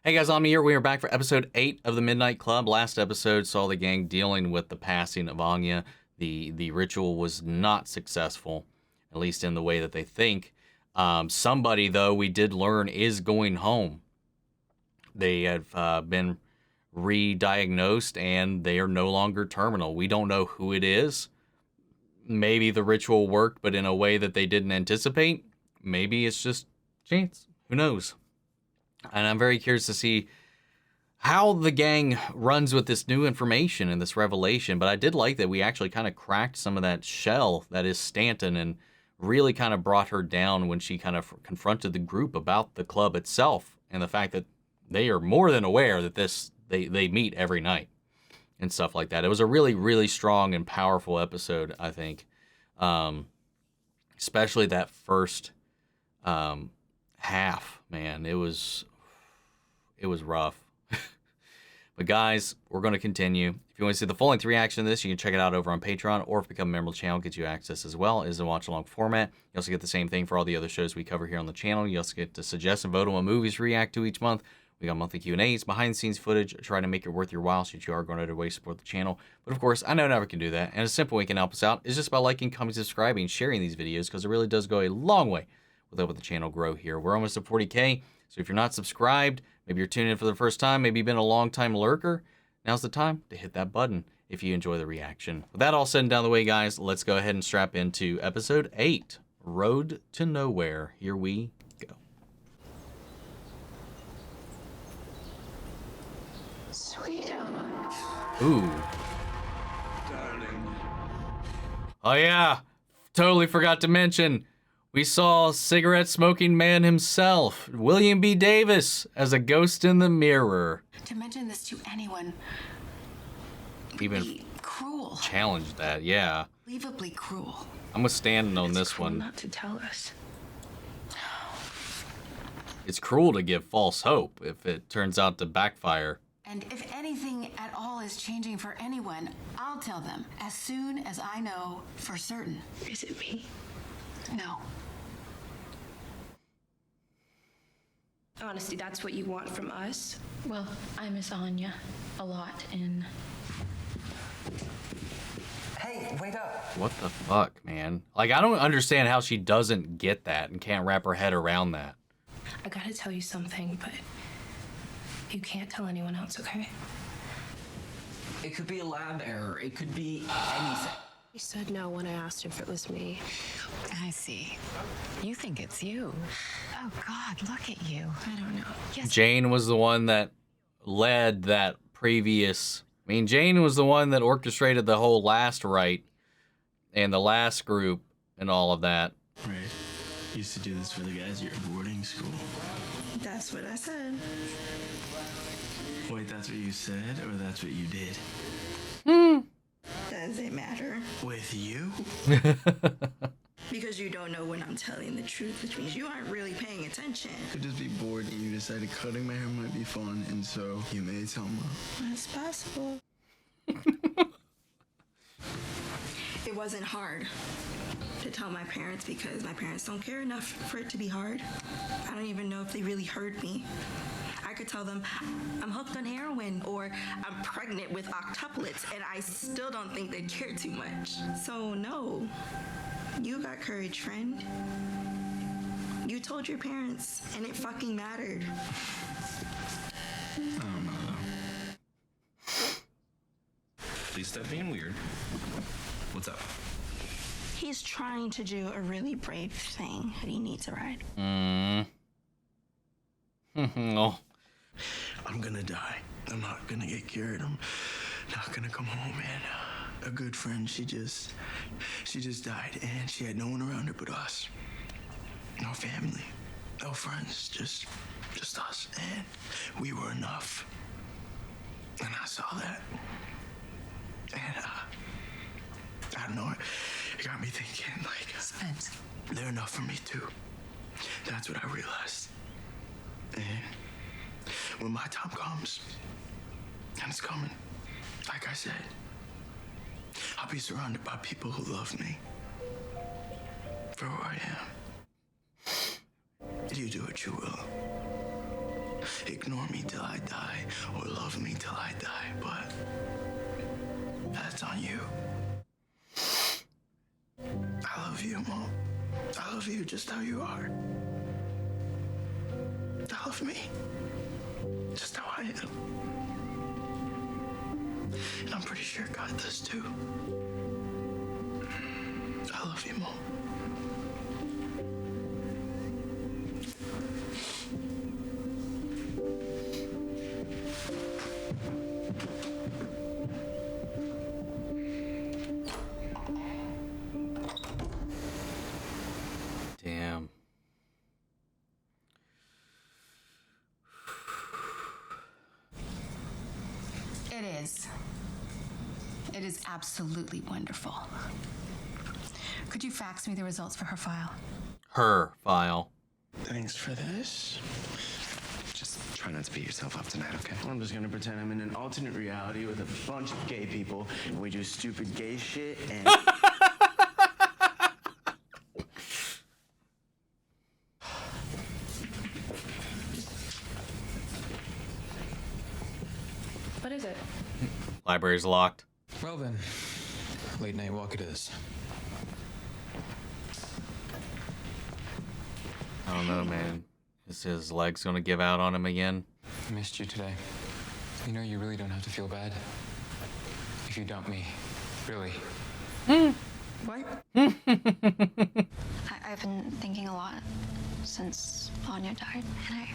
Hey guys, I'm here. We are back for episode 8 of the Midnight Club. Last episode saw the gang dealing with the passing of Anya. The ritual was not successful, at least in the way that they think. Somebody, though, we did learn is going home. They have been re-diagnosed and they are no longer terminal. We don't know who it is. Maybe the ritual worked, but in a way that they didn't anticipate. Maybe it's just chance. Who knows? And I'm very curious to see how the gang runs with this new information and this revelation. But I did like that we actually kind of cracked some of that shell that is Stanton and really kind of brought her down when she kind of confronted the group about the club itself and the fact that they are more than aware that they meet every night and stuff like that. It was a really, really strong and powerful episode, I think. Especially that first half, man. It was rough. But guys, we're going to continue. If you want to see the full-length reaction to this, you can check it out over on Patreon, or if you become a member of the channel, it gets you access as well. It is a watch-along format. You also get the same thing for all the other shows we cover here on the channel. You also get to suggest and vote on what movies we react to each month. We got monthly Q&As, behind-the-scenes footage, trying to make it worth your while so you are going out of your way to support the channel. But of course, I know never can do that, and a simple way you can help us out is just by liking, commenting, subscribing, sharing these videos, because it really does go a long way with helping the channel grow here. We're almost at 40K, so if you're not subscribed, maybe you're tuning in for the first time, maybe you've been a long-time lurker, now's the time to hit that button if you enjoy the reaction. With that all said and down the way, guys, let's go ahead and strap into episode 8, Road to Nowhere. Here we go. Sweet Alma. Ooh. Darling. Oh yeah, totally forgot to mention, we saw cigarette-smoking man himself, William B. Davis, as a ghost in the mirror. To mention this to anyone would Even be cruel. challenged that, yeah. Unbelievably cruel. I'm standing on It's this cruel one. not to tell us. It's cruel to give false hope if it turns out to backfire. And if anything at all is changing for anyone, I'll tell them as soon as I know for certain. Is it me? No. Honestly, that's what you want from us? Well, I miss Anya a lot, and Hey, wait up. What the fuck, man? Like, I don't understand how she doesn't get that and can't wrap her head around that. I gotta tell you something, but you can't tell anyone else, okay? It could be a lab error. It could be anything. He said no when I asked if it was me. I see. You think it's you. Oh, God, look at you. I don't know. Yes. Jane was the one that led that previous... I mean, Jane was the one that orchestrated the whole last rite and the last group and all of that. Right. Used to do this for the guys at your boarding school. That's what I said. Wait, that's what you said, or that's what you did? Does it matter? With you? Because you don't know when I'm telling the truth, which means you aren't really paying attention. Could just be bored and you decided cutting my hair might be fun, and so you made Selma. That's possible. It wasn't hard to tell my parents because my parents don't care enough for it to be hard. I don't even know if they really heard me. I could tell them I'm hooked on heroin or I'm pregnant with octuplets, and I still don't think they'd care too much. So no, you got courage, friend. You told your parents, and it fucking mattered. I don't know, though. Please stop being weird. What's up? He's trying to do a really brave thing, but he needs a ride. Oh. I'm gonna die. I'm not gonna get cured. I'm not gonna come home, man. A good friend, she just died, and she had no one around her but us. No family, no friends, just us, and we were enough. And I saw that, and I don't know, it got me thinking, like, Spence. they're enough for me too. That's what I realized. And when my time comes, and it's coming, like I said, I'll be surrounded by people who love me for who I am. You do what you will. ignore me till I die or love me till I die, but that's on you. I love you, Mom. I love you just how you are. I love me just how I am. And I'm pretty sure God does too. I love you, Mom. Damn. It is. It is absolutely wonderful. Could you fax me the results for her file? Her file. Thanks for this. Just try not to beat yourself up tonight, okay? I'm just gonna pretend I'm in an alternate reality with a bunch of gay people, and we do stupid gay shit and. What is it? Library's locked. Well then, late night walk it is. I don't know, man. Is his legs gonna give out on him again? I missed you today. You know, you really don't have to feel bad. If you dump me, really. What? I've been thinking a lot since Anya died, and I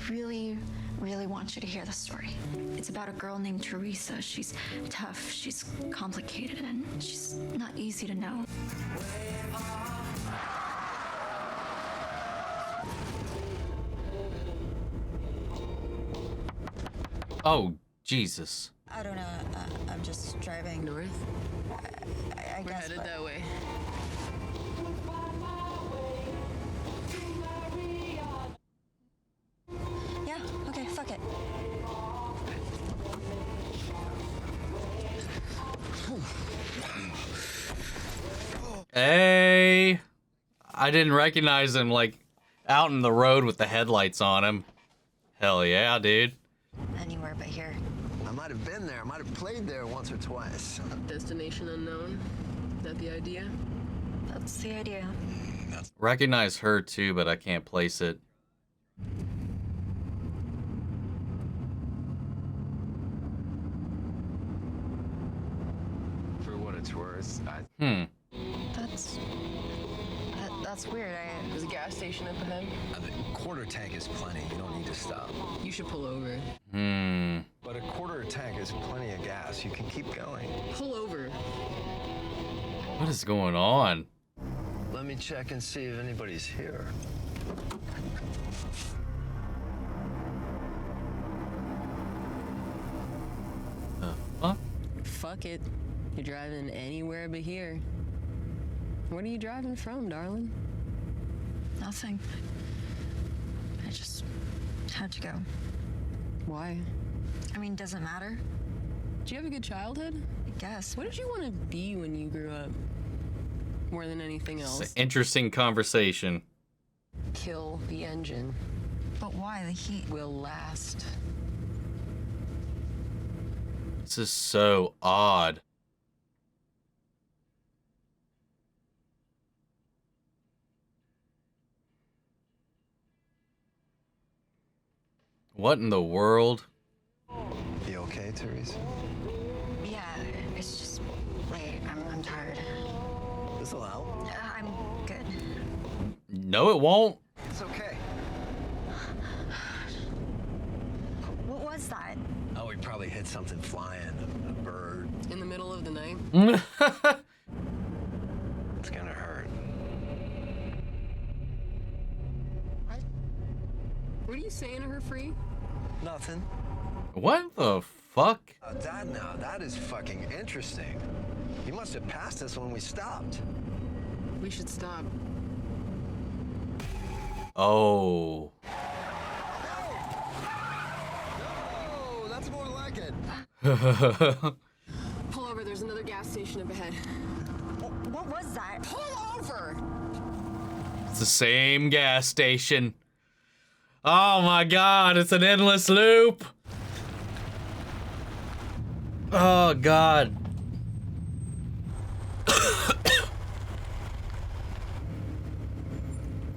really want you to hear the story. It's about a girl named Teresa. She's tough, she's complicated, and she's not easy to know. Oh, Jesus. I don't know. I'm just driving North? I We're guess. headed that way. Yeah. Okay. Fuck it. Hey. I didn't recognize him, like, out in the road with the headlights on him. Hell yeah, dude. Anywhere but here. I might have been there. I might have played there once or twice. Destination unknown? Is that the idea? That's the idea. Recognize her too, but I can't place it. For what it's worth, That's weird. There's a gas station up ahead. the quarter tank is plenty. You don't need to stop. You should pull over. But a quarter tank is plenty of gas. You can keep going. Pull over. What is going on? Let me check and see if anybody's here. The fuck? Fuck it. You're driving anywhere but here. Where are you driving from, darling? Nothing. I just had to go. Why? I mean, doesn't matter. Did you have a good childhood? I guess. What did you want to be when you grew up? More than anything It's else. an interesting conversation. Kill the engine. But why? The heat. Will last. This is so odd. What in the world? You okay, Teresa? Yeah. It's just late. I'm tired. This'll help. I'm good. No, it won't. It's okay. What was that? Oh, we probably hit something flying. A bird. In the middle of the night? It's gonna hurt. What are you saying to her, Free? Nothing. What the fuck? That now, that is fucking interesting. You must have passed us when we stopped. We should stop. Oh. Oh, that's more like it. Pull over, there's another gas station up ahead. What was that? Pull over! It's the same gas station. Oh my god, it's an endless loop. Oh god.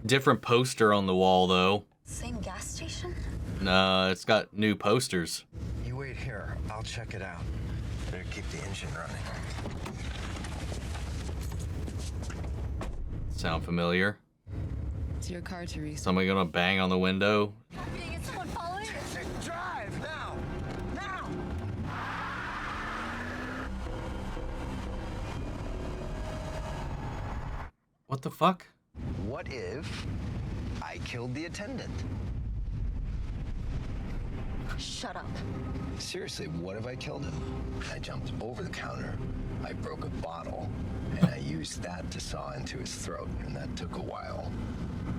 Different poster on the wall though. Same gas station? No, it's got new posters. You wait here. I'll check it out. Better keep the engine running. Sound familiar? It's your car, Teresa. Somebody gonna bang on the window? Is someone following? Drive now! Now! What the fuck? What if I killed the attendant? Shut up. Seriously, what if I killed him? I jumped over the counter, I broke a bottle, and I used that to saw into his throat, and that took a while.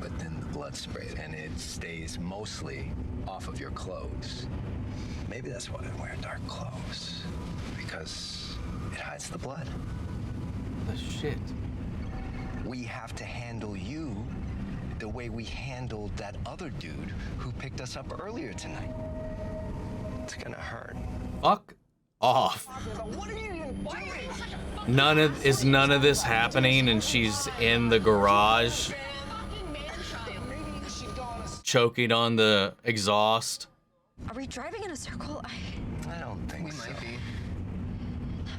But then the blood sprayed, and it stays mostly off of your clothes. Maybe that's why I wear dark clothes, because it hides the blood. The shit. We have to handle you the way we handled that other dude who picked us up earlier tonight. It's gonna hurt. Fuck off. What are you even doing? None of this happening, and she's in the garage choking on the exhaust. Are we driving in a circle? I don't think so. Might be.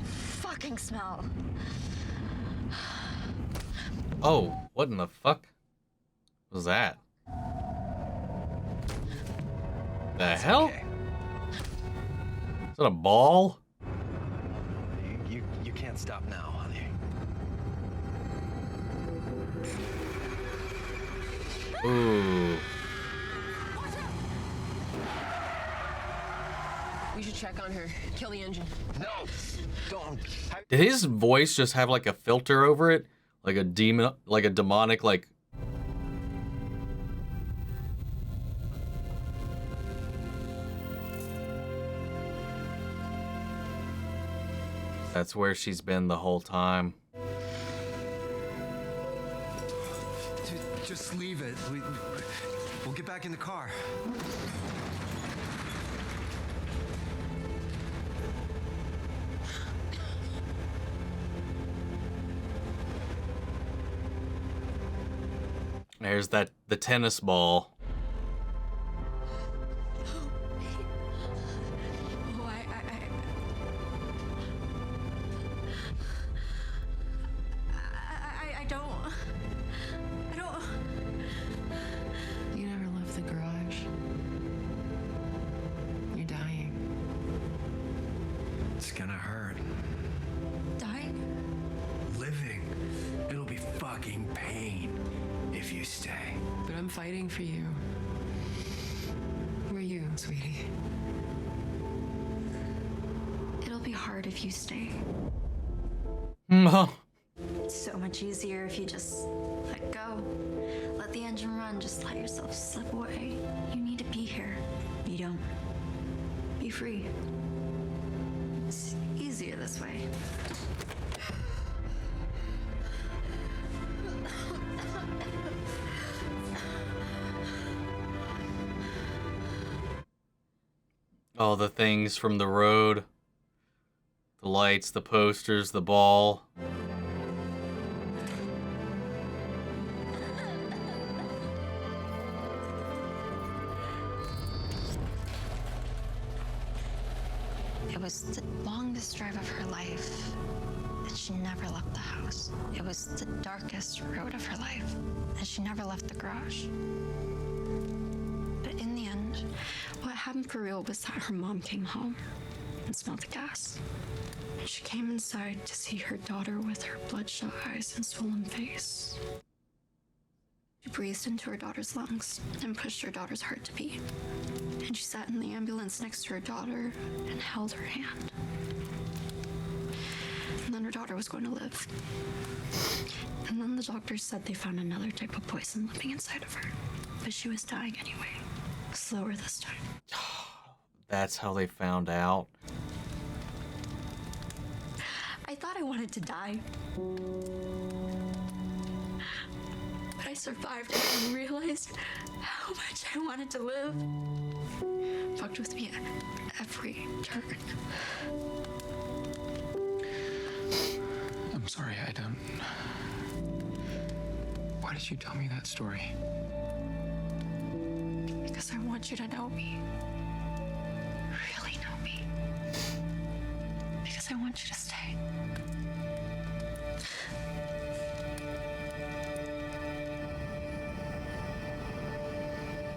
Fucking smell. Oh, what in the fuck was that? The hell? Okay. Is that a ball? You can't stop now, honey. Ooh. We should check on her. Kill the engine. No, don't. Did his voice just have like a filter over it? Like a demon, like a demonic, like... That's where she's been the whole time. Just leave it. We'll get back in the car. There's the tennis ball. I don't. You never left the garage. You're dying. It's gonna hurt. Dying? Living. It'll be fucking pain if you stay. But I'm fighting for you. Who are you, sweetie? It'll be hard if you stay. No. It's so much easier if you just let go. Let the engine run, just let yourself slip away. You need to be here. You don't. Be free. It's easier this way. All the things from the road. The lights, the posters, the ball. It was the longest drive of her life, and she never left the house. It was the darkest road of her life, and she never left the garage. But in the end, what happened for real was that her mom came home and smelled the gas. And she came inside to see her daughter with her bloodshot eyes and swollen face. She breathed into her daughter's lungs and pushed her daughter's heart to beat. And she sat in the ambulance next to her daughter and held her hand. And then her daughter was going to live. And then the doctors said they found another type of poison living inside of her. But she was dying anyway. Slower this time. That's how they found out. I thought I wanted to die. But I survived and realized how much I wanted to live. Fucked with me at every turn. I'm sorry, I don't... Why did you tell me that story? Because I want you to know me. Really know me. Because I want you to stay.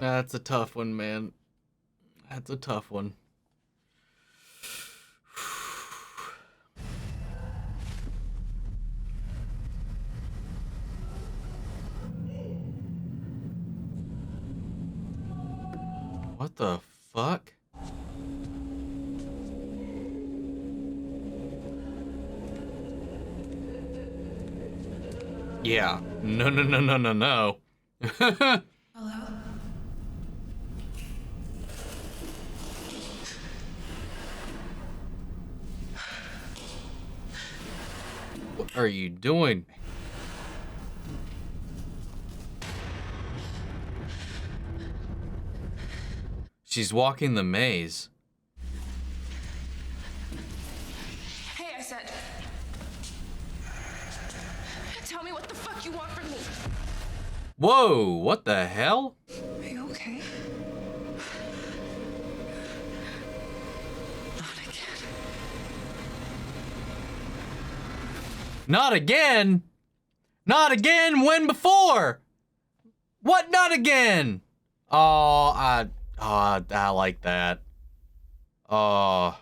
That's a tough one, man. That's a tough one. What the fuck? Yeah. No, no, no, no, no, no. Hello? What are you doing? She's walking the maze. Hey, I said. Tell me what the fuck you want from me. Whoa, what the hell? Are you okay? Not again? Not again? When before? What not again? Oh, I like that. Oh.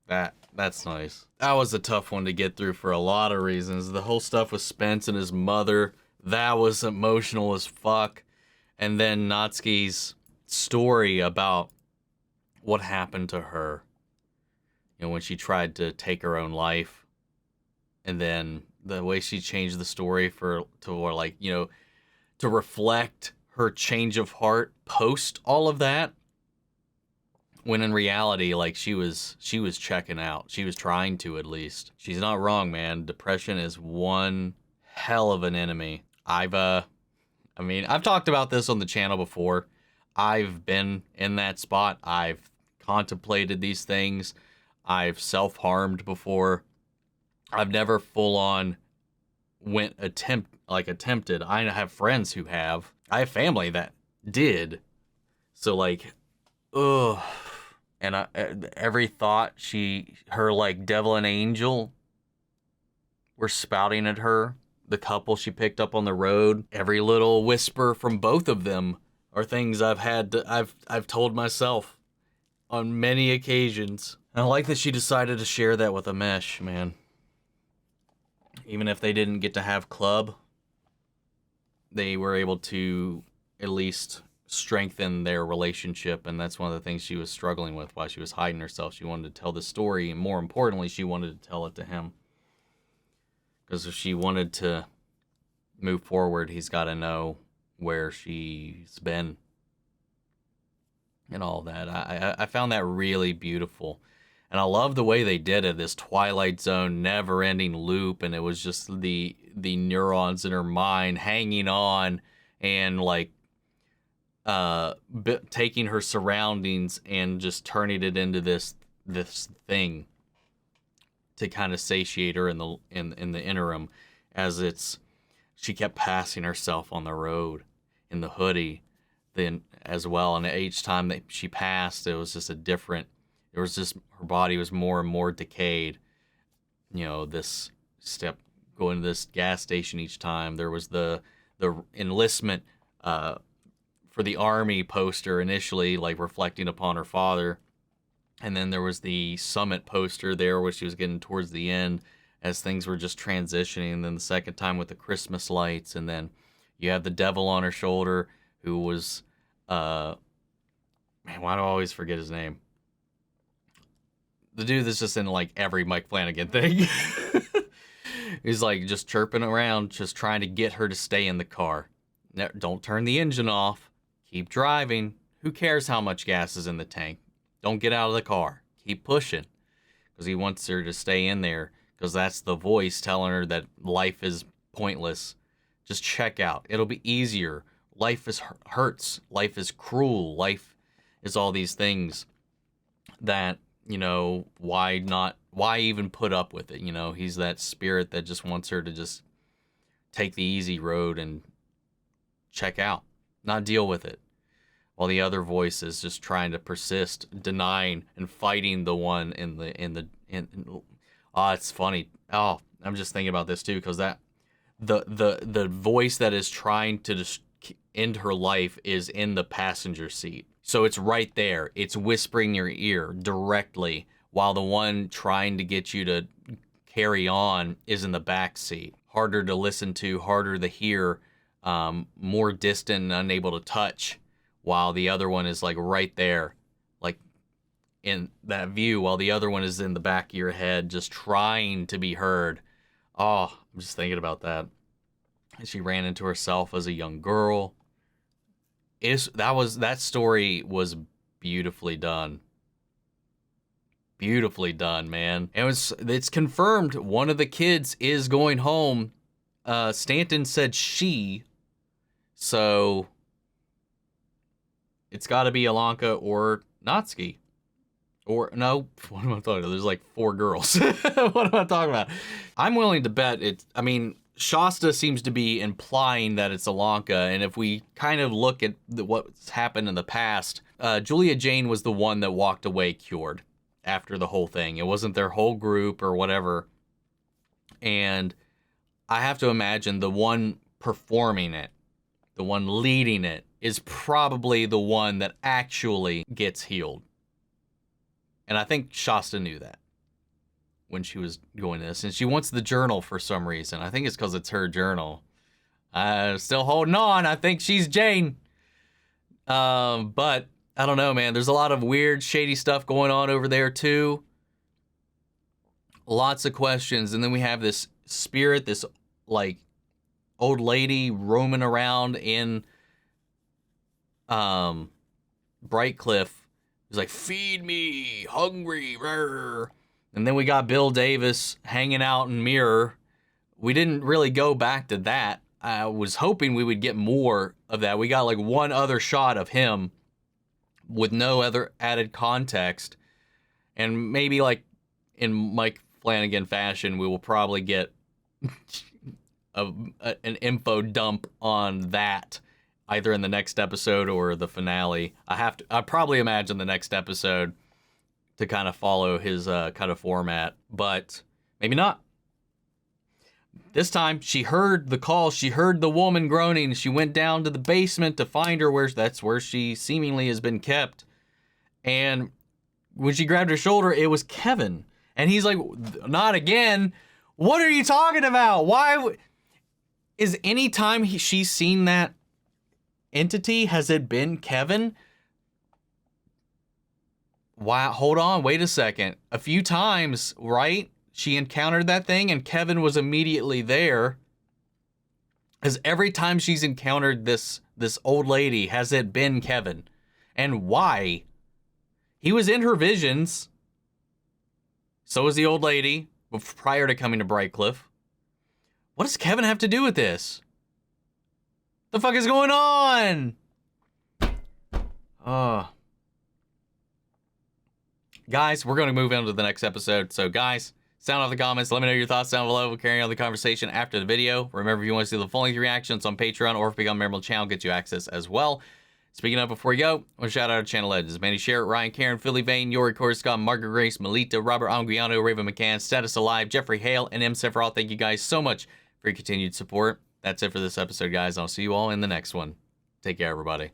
That's nice. That was a tough one to get through for a lot of reasons. The whole stuff with Spence and his mother, that was emotional as fuck. And then Natsuki's story about what happened to her. You know, when she tried to take her own life. And then the way she changed the story to like, you know, to reflect her change of heart post all of that. When in reality, like, she was checking out. She was trying to, at least. She's not wrong, man. Depression is one hell of an enemy. I've talked about this on the channel before. I've been in that spot. I've contemplated these things. I've self-harmed before. I've never full-on attempted. I have friends who have. I have family that did. So, like, ugh. And every thought her like devil and angel were spouting at her, the couple she picked up on the road, every little whisper from both of them are things I've told myself on many occasions. And I like that she decided to share that with Amesh, man. Even if they didn't get to have club, they were able to at least strengthen their relationship, and that's one of the things she was struggling with while she was hiding herself. She wanted to tell the story, and more importantly, she wanted to tell it to him. Because if she wanted to move forward, he's got to know where she's been and all that. I found that really beautiful. And I love the way they did it, this Twilight Zone never-ending loop, and it was just the neurons in her mind hanging on and, like, taking her surroundings and just turning it into this thing to kind of satiate her in the interim, as she kept passing herself on the road in the hoodie then as well, and each time that she passed, it was just her body was more and more decayed. You know, this step going to this gas station each time. There was the enlistment for the army poster initially, like reflecting upon her father. And then there was the summit poster there where she was getting towards the end as things were just transitioning. And then the second time with the Christmas lights. And then you have the devil on her shoulder who was, man, why do I always forget his name? The dude that's just in like every Mike Flanagan thing. He's like just chirping around, just trying to get her to stay in the car. Don't turn the engine off. Keep driving. Who cares how much gas is in the tank? Don't get out of the car. Keep pushing. Because he wants her to stay in there. because that's the voice telling her that life is pointless. Just check out. It'll be easier. Life is hurts. Life is cruel. Life is all these things that, you know, why even put up with it? You know, he's that spirit that just wants her to just take the easy road and check out, not deal with it. While the other voice is just trying to persist, denying and fighting the one oh, it's funny. Oh, I'm just thinking about this too, because that the voice that is trying to just end her life is in the passenger seat. So it's right there. It's whispering in your ear directly, while the one trying to get you to carry on is in the back seat. Harder to listen to, harder to hear, more distant and unable to touch, while the other one is like right there, like in that view, while the other one is in the back of your head, just trying to be heard. Oh, I'm just thinking about that. She ran into herself as a young girl. That story was beautifully done. Beautifully done, man. It's confirmed one of the kids is going home. Stanton said she, so it's got to be Ilonka or Natsuki. Or, no, what am I talking about? There's like 4 girls. What am I talking about? I'm willing to bet Shasta seems to be implying that it's Ilonka, and if we kind of look at what's happened in the past, Julia Jane was the one that walked away cured after the whole thing. It wasn't their whole group or whatever. And I have to imagine the one performing it, the one leading it, is probably the one that actually gets healed. And I think Shasta knew that when she was going to this. And she wants the journal for some reason. I think it's because it's her journal. Still holding on. I think she's Jane. But I don't know, man. There's a lot of weird, shady stuff going on over there, too. Lots of questions. And then we have this spirit, this, like, old lady roaming around in Bright Cliff. He's like, feed me, hungry, rrr. And then we got Bill Davis hanging out in Mirror. We didn't really go back to that. I was hoping we would get more of that. We got like one other shot of him with no other added context. And maybe like in Mike Flanagan fashion, we will probably get an info dump on that, either in the next episode or the finale. I probably imagine the next episode to kind of follow his kind of format, but maybe not. This time, she heard the call. She heard the woman groaning. She went down to the basement to find her. That's where she seemingly has been kept. And when she grabbed her shoulder, it was Kevin. And he's like, not again. What are you talking about? Why? Is any time she's seen that entity, has it been Kevin? Wow, hold on, wait a second. A few times, right? She encountered that thing and Kevin was immediately there. As every time she's encountered this old lady, has it been Kevin? And why? He was in her visions. So was the old lady prior to coming to Brightcliff. What does Kevin have to do with this? The fuck is going on? Guys, we're going to move on to the next episode. So guys, sound off the comments. Let me know your thoughts down below. We'll carry on the conversation after the video. Remember, if you want to see the full-length reactions on Patreon or if you become a member of the channel, get you access as well. Speaking of, before you go, I want to shout out our channel legends. Manny Sherritt, Ryan Karen, Philly Vane, Yori Scott, Margaret Grace, Melita, Robert Anguiano, Raven McCann, Status Alive, Jeffrey Hale, and M. Sephiroth. Thank you guys so much for your continued support. That's it for this episode, guys. I'll see you all in the next one. Take care, everybody.